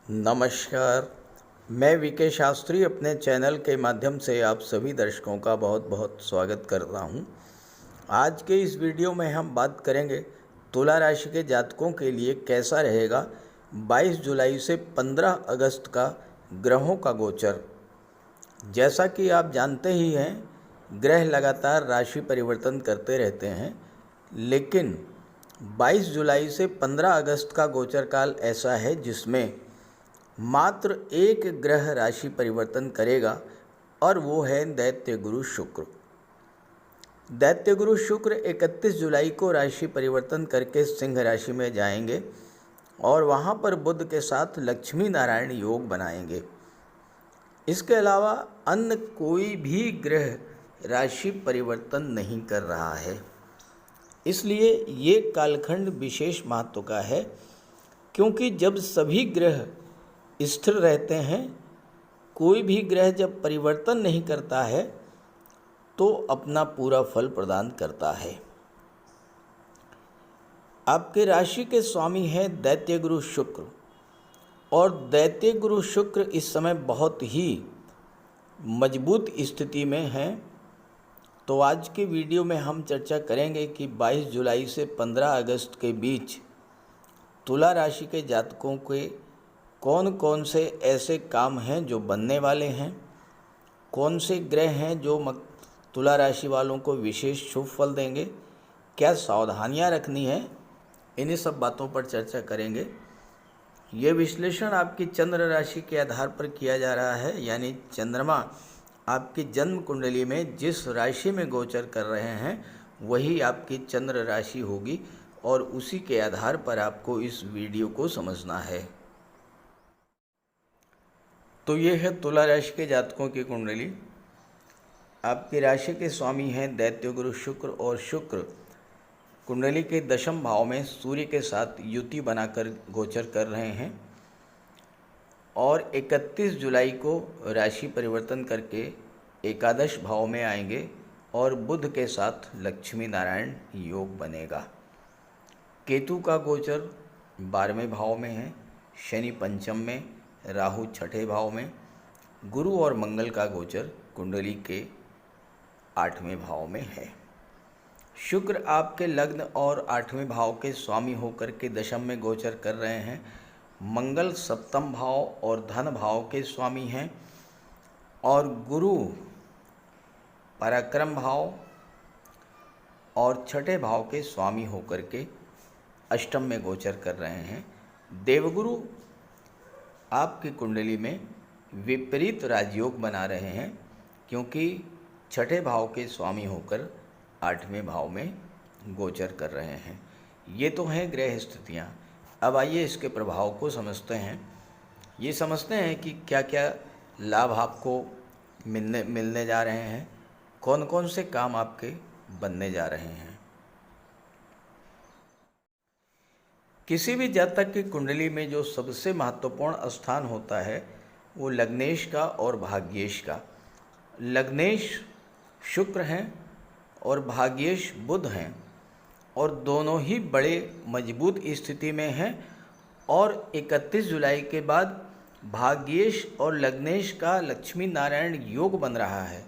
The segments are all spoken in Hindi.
नमस्कार। मैं वीके शास्त्री अपने चैनल के माध्यम से आप सभी दर्शकों का बहुत बहुत स्वागत करता हूं। आज के इस वीडियो में हम बात करेंगे तुला राशि के जातकों के लिए कैसा रहेगा 22 जुलाई से 15 अगस्त का ग्रहों का गोचर। जैसा कि आप जानते ही हैं, ग्रह लगातार राशि परिवर्तन करते रहते हैं, लेकिन 22 जुलाई से 15 अगस्त का गोचर काल ऐसा है जिसमें मात्र एक ग्रह राशि परिवर्तन करेगा और वो है दैत्य गुरु शुक्र। दैत्य गुरु शुक्र 31 जुलाई को राशि परिवर्तन करके सिंह राशि में जाएंगे और वहाँ पर बुध के साथ लक्ष्मी नारायण योग बनाएंगे। इसके अलावा अन्य कोई भी ग्रह राशि परिवर्तन नहीं कर रहा है, इसलिए ये कालखंड विशेष महत्व का है, क्योंकि जब सभी ग्रह स्थिर रहते हैं, कोई भी ग्रह जब परिवर्तन नहीं करता है तो अपना पूरा फल प्रदान करता है। आपके राशि के स्वामी हैं दैत्य गुरु शुक्र, और दैत्य गुरु शुक्र इस समय बहुत ही मजबूत स्थिति में हैं। तो आज के वीडियो में हम चर्चा करेंगे कि 22 जुलाई से 15 अगस्त के बीच तुला राशि के जातकों के कौन कौन से ऐसे काम हैं जो बनने वाले हैं, कौन से ग्रह हैं जो तुला राशि वालों को विशेष शुभ फल देंगे, क्या सावधानियां रखनी है, इन्हीं सब बातों पर चर्चा करेंगे। ये विश्लेषण आपकी चंद्र राशि के आधार पर किया जा रहा है, यानी चंद्रमा आपकी जन्म कुंडली में जिस राशि में गोचर कर रहे हैं वही आपकी चंद्र राशि होगी, और उसी के आधार पर आपको इस वीडियो को समझना है। तो ये है तुला राशि के जातकों की कुंडली। आपकी राशि के स्वामी हैं दैत्य गुरु शुक्र, और शुक्र कुंडली के दशम भाव में सूर्य के साथ युति बनाकर गोचर कर रहे हैं, और 31 जुलाई को राशि परिवर्तन करके एकादश भाव में आएंगे और बुध के साथ लक्ष्मी नारायण योग बनेगा। केतु का गोचर 12वें भाव में है, शनि पंचम में, राहु छठे भाव में, गुरु और मंगल का गोचर कुंडली के 8वें भाव में है। शुक्र आपके लग्न और 8वें भाव के स्वामी होकर के दशम में गोचर कर रहे हैं। मंगल सप्तम भाव और धन भाव के स्वामी हैं, और गुरु पराक्रम भाव और छठे भाव के स्वामी होकर के अष्टम में गोचर कर रहे हैं। देवगुरु आपकी कुंडली में विपरीत राजयोग बना रहे हैं, क्योंकि छठे भाव के स्वामी होकर 8वें भाव में गोचर कर रहे हैं। ये तो हैं ग्रह स्थितियाँ। अब आइए इसके प्रभाव को समझते हैं। ये समझते हैं कि क्या क्या लाभ आपको मिलने जा रहे हैं, कौन कौन से काम आपके बनने जा रहे हैं। किसी भी जातक की कुंडली में जो सबसे महत्वपूर्ण स्थान होता है वो लग्नेश का और भाग्येश का। लग्नेश शुक्र हैं और भाग्येश बुध हैं, और दोनों ही बड़े मजबूत स्थिति में हैं। और 31 जुलाई के बाद भाग्येश और लग्नेश का लक्ष्मी नारायण योग बन रहा है,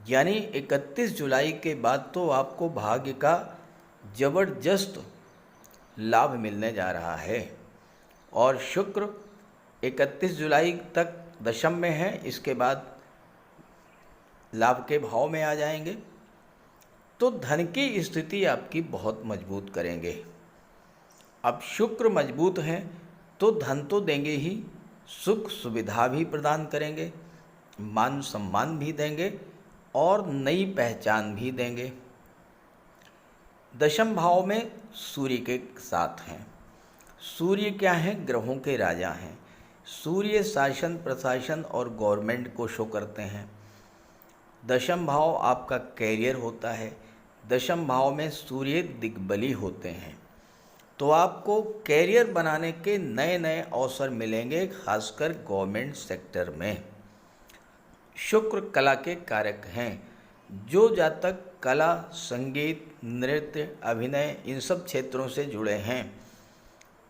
यानी 31 जुलाई के बाद तो आपको भाग्य का जबरदस्त लाभ मिलने जा रहा है। और शुक्र 31 जुलाई तक दशम में है, इसके बाद लाभ के भाव में आ जाएंगे, तो धन की स्थिति आपकी बहुत मजबूत करेंगे। अब शुक्र मजबूत हैं तो धन तो देंगे ही, सुख सुविधा भी प्रदान करेंगे, मान सम्मान भी देंगे और नई पहचान भी देंगे। दशम भाव में सूर्य के साथ हैं। सूर्य क्या हैं? ग्रहों के राजा हैं। सूर्य शासन प्रशासन और गवर्नमेंट को शो करते हैं। दशम भाव आपका कैरियर होता है। दशम भाव में सूर्य दिग्बली होते हैं, तो आपको कैरियर बनाने के नए नए अवसर मिलेंगे, खासकर गवर्नमेंट सेक्टर में। शुक्र कला के कारक हैं। जो जातक कला, संगीत, नृत्य, अभिनय इन सब क्षेत्रों से जुड़े हैं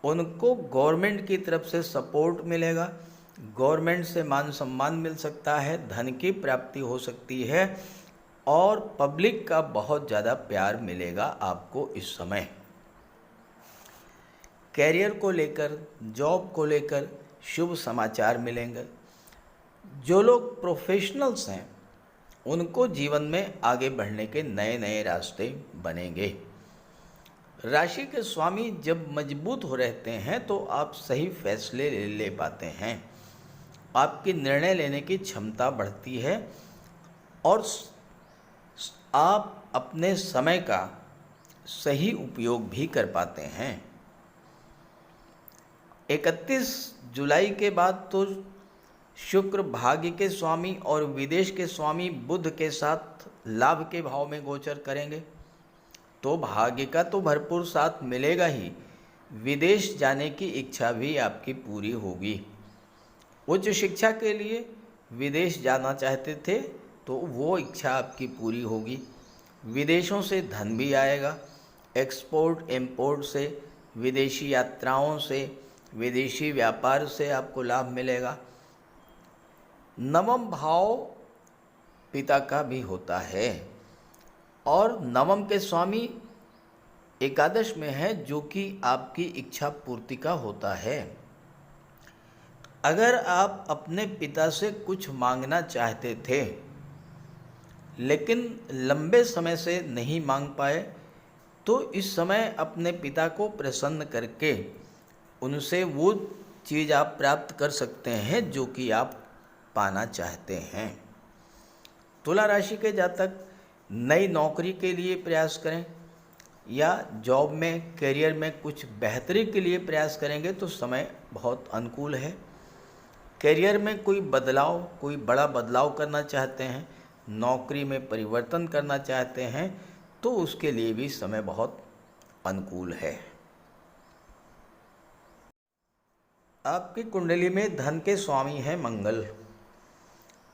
उनको गवर्नमेंट की तरफ से सपोर्ट मिलेगा, गवर्नमेंट से मान सम्मान मिल सकता है, धन की प्राप्ति हो सकती है और पब्लिक का बहुत ज़्यादा प्यार मिलेगा आपको इस समय। कैरियर को लेकर, जॉब को लेकर शुभ समाचार मिलेंगे। जो लोग प्रोफेशनल्स हैं उनको जीवन में आगे बढ़ने के नए नए रास्ते बनेंगे। राशि के स्वामी जब मजबूत हो रहते हैं तो आप सही फैसले ले पाते हैं, आपकी निर्णय लेने की क्षमता बढ़ती है और आप अपने समय का सही उपयोग भी कर पाते हैं। 31 जुलाई के बाद तो शुक्र भाग्य के स्वामी और विदेश के स्वामी बुध के साथ लाभ के भाव में गोचर करेंगे, तो भाग्य का तो भरपूर साथ मिलेगा ही, विदेश जाने की इच्छा भी आपकी पूरी होगी। उच्च शिक्षा के लिए विदेश जाना चाहते थे तो वो इच्छा आपकी पूरी होगी। विदेशों से धन भी आएगा, एक्सपोर्ट इंपोर्ट से, विदेशी यात्राओं से, विदेशी व्यापार से आपको लाभ मिलेगा। नवम भाव पिता का भी होता है और नवम के स्वामी एकादश में है, जो कि आपकी इच्छा पूर्ति का होता है। अगर आप अपने पिता से कुछ मांगना चाहते थे लेकिन लंबे समय से नहीं मांग पाए, तो इस समय अपने पिता को प्रसन्न करके उनसे वो चीज़ आप प्राप्त कर सकते हैं जो कि आप पाना चाहते हैं। तुला राशि के जातक नई नौकरी के लिए प्रयास करें या जॉब में, करियर में कुछ बेहतरी के लिए प्रयास करेंगे तो समय बहुत अनुकूल है। करियर में कोई बदलाव, कोई बड़ा बदलाव करना चाहते हैं, नौकरी में परिवर्तन करना चाहते हैं तो उसके लिए भी समय बहुत अनुकूल है। आपकी कुंडली में धन के स्वामी हैं मंगल।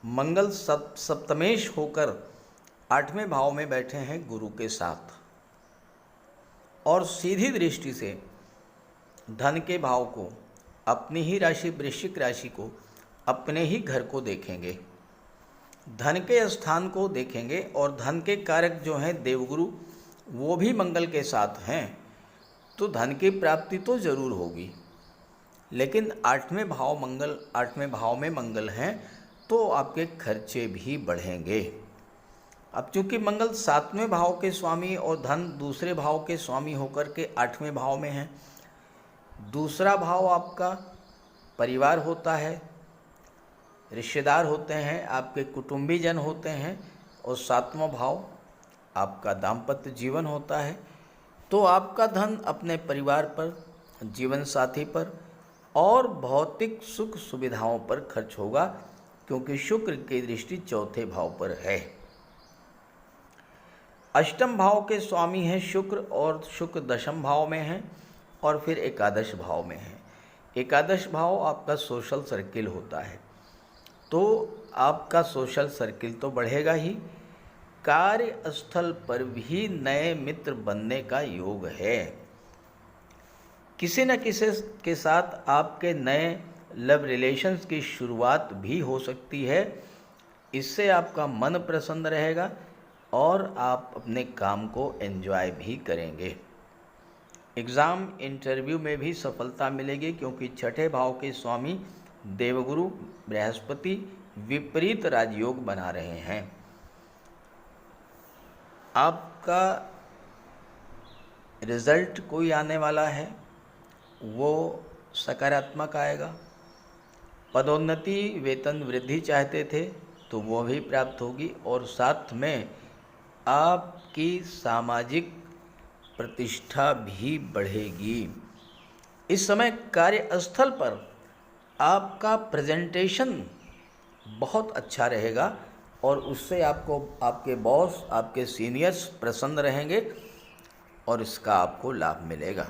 मंगल सप्तमेश होकर 8वें भाव में बैठे हैं गुरु के साथ और सीधी दृष्टि से धन के भाव को, अपनी ही राशि वृश्चिक राशि को, अपने ही घर को देखेंगे, धन के स्थान को देखेंगे और धन के कारक जो हैं देवगुरु वो भी मंगल के साथ हैं, तो धन की प्राप्ति तो जरूर होगी। लेकिन 8वें भाव में मंगल हैं तो आपके खर्चे भी बढ़ेंगे। अब चूंकि मंगल 7वें भाव के स्वामी और धन दूसरे भाव के स्वामी होकर के 8वें भाव में हैं, दूसरा भाव आपका परिवार होता है, रिश्तेदार होते हैं, आपके कुटुंबीजन होते हैं और 7वां भाव आपका दाम्पत्य जीवन होता है। तो आपका धन अपने परिवार पर, जीवन साथी पर और भौतिक सुख सुविधाओं पर खर्च होगा, क्योंकि शुक्र की दृष्टि 4थे भाव पर है। 8म भाव के स्वामी हैं शुक्र और शुक्र 10म भाव में हैं और फिर एकादश भाव में है। एकादश भाव आपका सोशल सर्किल होता है, तो आपका सोशल सर्किल तो बढ़ेगा ही, कार्यस्थल पर भी नए मित्र बनने का योग है। किसी न किसी के साथ आपके नए लव रिलेशंस की शुरुआत भी हो सकती है। इससे आपका मन प्रसन्न रहेगा और आप अपने काम को एंजॉय भी करेंगे। एग्ज़ाम, इंटरव्यू में भी सफलता मिलेगी, क्योंकि 6ठे भाव के स्वामी देवगुरु बृहस्पति विपरीत राजयोग बना रहे हैं। आपका रिजल्ट कोई आने वाला है वो सकारात्मक आएगा। पदोन्नति, वेतन वृद्धि चाहते थे तो वो भी प्राप्त होगी और साथ में आपकी सामाजिक प्रतिष्ठा भी बढ़ेगी। इस समय कार्यस्थल पर आपका प्रेजेंटेशन बहुत अच्छा रहेगा और उससे आपको आपके बॉस, आपके सीनियर्स प्रसन्न रहेंगे और इसका आपको लाभ मिलेगा।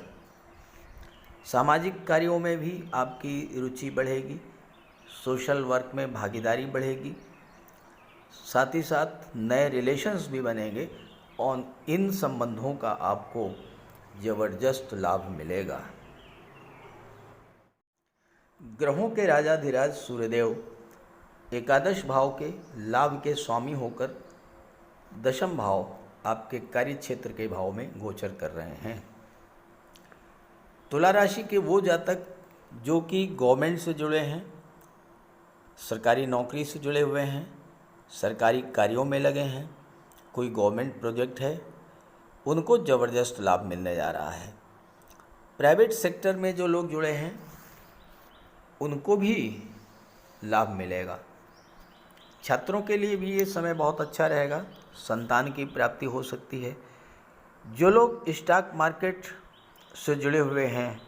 सामाजिक कार्यों में भी आपकी रुचि बढ़ेगी, सोशल वर्क में भागीदारी बढ़ेगी, साथ ही साथ नए रिलेशंस भी बनेंगे और इन संबंधों का आपको ज़बरदस्त लाभ मिलेगा। ग्रहों के राजाधिराज सूर्यदेव एकादश भाव के लाभ के स्वामी होकर दशम भाव आपके कार्य क्षेत्र के भाव में गोचर कर रहे हैं। तुला राशि के वो जातक जो कि गवर्नमेंट से जुड़े हैं, सरकारी नौकरी से जुड़े हुए हैं, सरकारी कार्यों में लगे हैं, कोई गवर्नमेंट प्रोजेक्ट है, उनको ज़बरदस्त लाभ मिलने जा रहा है। प्राइवेट सेक्टर में जो लोग जुड़े हैं उनको भी लाभ मिलेगा। छात्रों के लिए भी ये समय बहुत अच्छा रहेगा, संतान की प्राप्ति हो सकती है। जो लोग स्टॉक मार्केट से जुड़े हुए हैं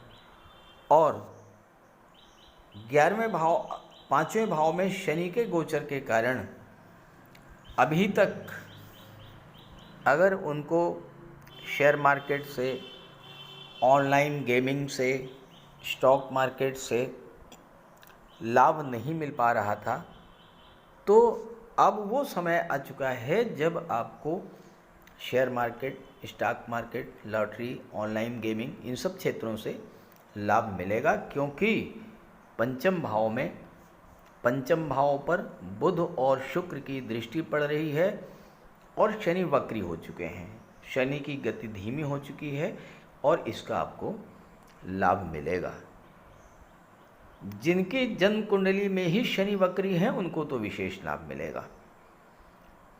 और 11वें भाव 5वें भाव में शनि के गोचर के कारण अभी तक अगर उनको शेयर मार्केट से, ऑनलाइन गेमिंग से, स्टॉक मार्केट से लाभ नहीं मिल पा रहा था, तो अब वो समय आ चुका है जब आपको share market, stock market, lottery, online gaming इन सब क्षेत्रों से लाभ मिलेगा, क्योंकि पंचम भाव पर बुध और शुक्र की दृष्टि पड़ रही है और शनि वक्री हो चुके हैं। शनि की गति धीमी हो चुकी है और इसका आपको लाभ मिलेगा। जिनकी जन्म कुंडली में ही शनि वक्री हैं उनको तो विशेष लाभ मिलेगा।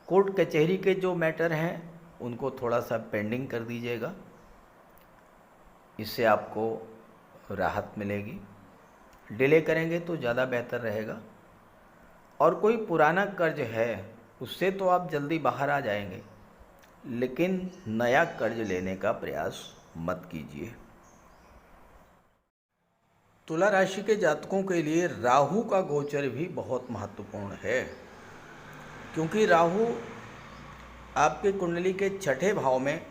कोर्ट कचहरी के जो मैटर हैं उनको थोड़ा सा पेंडिंग कर दीजिएगा, इससे आपको राहत मिलेगी। डिले करेंगे तो ज़्यादा बेहतर रहेगा। और कोई पुराना कर्ज है उससे तो आप जल्दी बाहर आ जाएंगे, लेकिन नया कर्ज लेने का प्रयास मत कीजिए। तुला राशि के जातकों के लिए राहु का गोचर भी बहुत महत्वपूर्ण है, क्योंकि राहु आपके कुंडली के 6ठे भाव में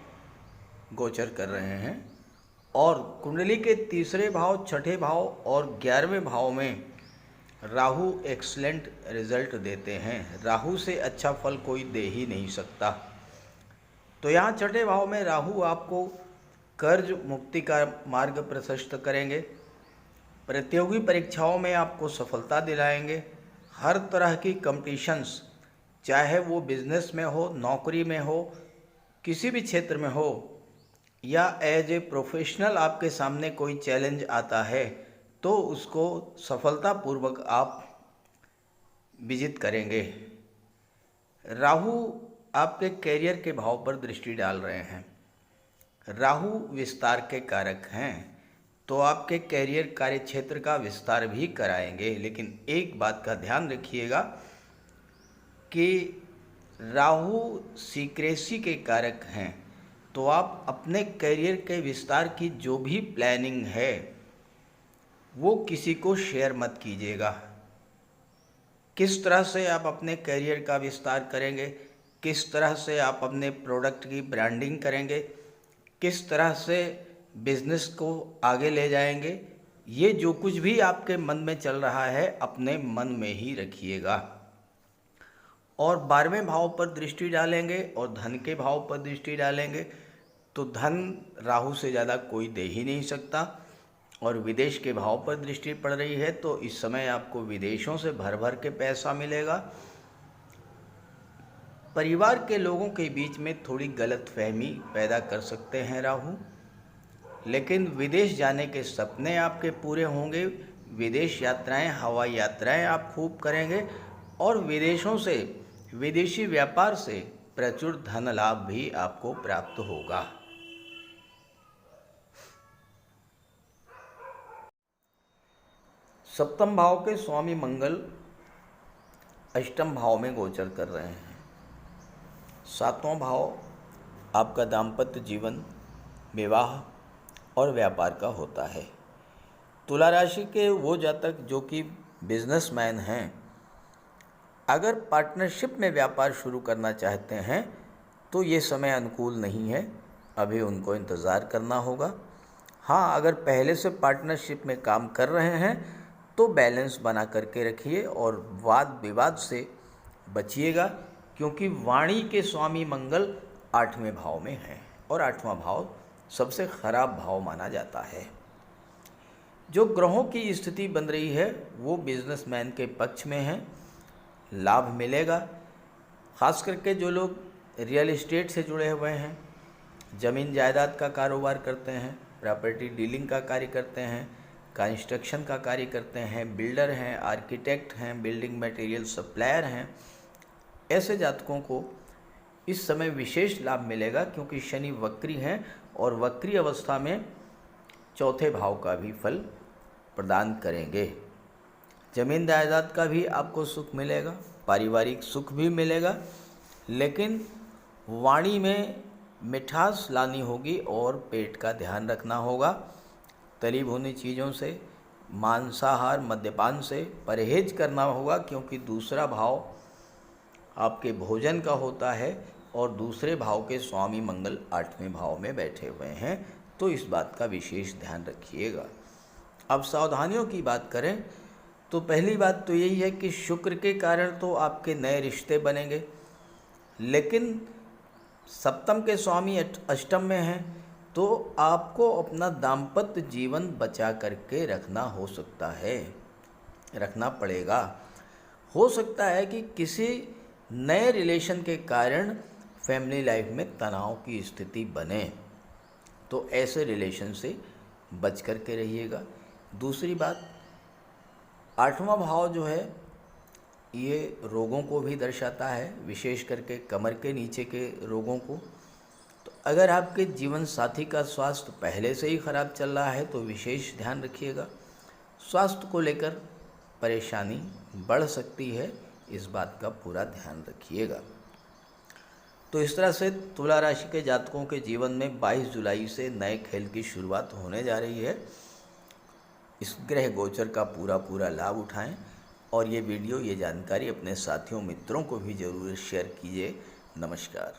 गोचर कर रहे हैं और कुंडली के 3रे भाव, 6ठे भाव और 11वें भाव में राहु एक्सीलेंट रिजल्ट देते हैं। राहु से अच्छा फल कोई दे ही नहीं सकता। तो यहाँ 6ठे भाव में राहु आपको कर्ज मुक्ति का मार्ग प्रशस्त करेंगे, प्रतियोगी परीक्षाओं में आपको सफलता दिलाएंगे। हर तरह की कंपटीशंस, चाहे वो बिजनेस में हो, नौकरी में हो, किसी भी क्षेत्र में हो, या एज ए प्रोफेशनल आपके सामने कोई चैलेंज आता है तो उसको सफलतापूर्वक आप विजित करेंगे। राहु आपके कैरियर के भाव पर दृष्टि डाल रहे हैं। राहु विस्तार के कारक हैं, तो आपके कैरियर कार्य क्षेत्र का विस्तार भी कराएंगे। लेकिन एक बात का ध्यान रखिएगा कि राहु सीक्रेसी के कारक हैं, तो आप अपने कैरियर के विस्तार की जो भी प्लानिंग है वो किसी को शेयर मत कीजिएगा। किस तरह से आप अपने कैरियर का विस्तार करेंगे, किस तरह से आप अपने प्रोडक्ट की ब्रांडिंग करेंगे, किस तरह से बिजनेस को आगे ले जाएंगे, ये जो कुछ भी आपके मन में चल रहा है अपने मन में ही रखिएगा। और 12वें भाव पर दृष्टि डालेंगे और धन के भाव पर दृष्टि डालेंगे, तो धन राहु से ज़्यादा कोई दे ही नहीं सकता। और विदेश के भाव पर दृष्टि पड़ रही है, तो इस समय आपको विदेशों से भर भर के पैसा मिलेगा। परिवार के लोगों के बीच में थोड़ी गलतफहमी पैदा कर सकते हैं राहु, लेकिन विदेश जाने के सपने आपके पूरे होंगे। विदेश यात्राएं, हवाई यात्राएं आप खूब करेंगे और विदेशों से, विदेशी व्यापार से प्रचुर धन लाभ भी आपको प्राप्त होगा। सप्तम भाव के स्वामी मंगल अष्टम भाव में गोचर कर रहे हैं। 7वां भाव आपका दाम्पत्य जीवन, विवाह और व्यापार का होता है। तुला राशि के वो जातक जो कि बिजनेसमैन हैं, अगर पार्टनरशिप में व्यापार शुरू करना चाहते हैं तो ये समय अनुकूल नहीं है, अभी उनको इंतज़ार करना होगा। हाँ, अगर पहले से पार्टनरशिप में काम कर रहे हैं तो बैलेंस बना करके रखिए और वाद विवाद से बचिएगा, क्योंकि वाणी के स्वामी मंगल 8वें भाव में हैं और 8वां भाव सबसे खराब भाव माना जाता है। जो ग्रहों की स्थिति बन रही है वो बिजनेसमैन के पक्ष में है, लाभ मिलेगा। ख़ास करके जो लोग रियल एस्टेट से जुड़े हुए हैं, ज़मीन जायदाद का कारोबार करते हैं, प्रॉपर्टी डीलिंग का कार्य करते हैं, कंस्ट्रक्शन का कार्य करते हैं, बिल्डर हैं, आर्किटेक्ट हैं, बिल्डिंग मटेरियल सप्लायर हैं, ऐसे जातकों को इस समय विशेष लाभ मिलेगा, क्योंकि शनि वक्री हैं और वक्री अवस्था में चौथे भाव का भी फल प्रदान करेंगे। जमीन जायदाद का भी आपको सुख मिलेगा, पारिवारिक सुख भी मिलेगा, लेकिन वाणी में मिठास लानी होगी और पेट का ध्यान रखना होगा। तली भुनी चीज़ों से, मांसाहार मद्यपान से परहेज करना होगा, क्योंकि दूसरा भाव आपके भोजन का होता है और दूसरे भाव के स्वामी मंगल 8वें भाव में बैठे हुए हैं, तो इस बात का विशेष ध्यान रखिएगा। अब सावधानियों की बात करें तो पहली बात तो यही है कि शुक्र के कारण तो आपके नए रिश्ते बनेंगे, लेकिन सप्तम के स्वामी अष्टम में हैं, तो आपको अपना दाम्पत्य जीवन बचा करके रखना हो सकता है, रखना पड़ेगा। हो सकता है कि किसी नए रिलेशन के कारण फैमिली लाइफ में तनाव की स्थिति बने, तो ऐसे रिलेशन से बच कर के रहिएगा। दूसरी बात, 8वां भाव जो है ये रोगों को भी दर्शाता है, विशेष करके कमर के नीचे के रोगों को। तो अगर आपके जीवन साथी का स्वास्थ्य पहले से ही खराब चल रहा है तो विशेष ध्यान रखिएगा। स्वास्थ्य को लेकर परेशानी बढ़ सकती है, इस बात का पूरा ध्यान रखिएगा। तो इस तरह से तुला राशि के जातकों के जीवन में 22 जुलाई से नए खेल की शुरुआत होने जा रही है। इस ग्रह गोचर का पूरा लाभ उठाएं और ये वीडियो, ये जानकारी अपने साथियों मित्रों को भी ज़रूर शेयर कीजिए। नमस्कार।